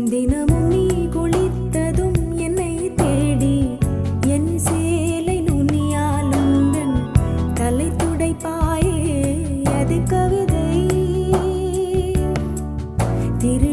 தினமும் நீ குளித்ததும் என்னை தேடி என் சேலை நுனியாலும் தலை துடைப்பாயே அது கவிதை திரு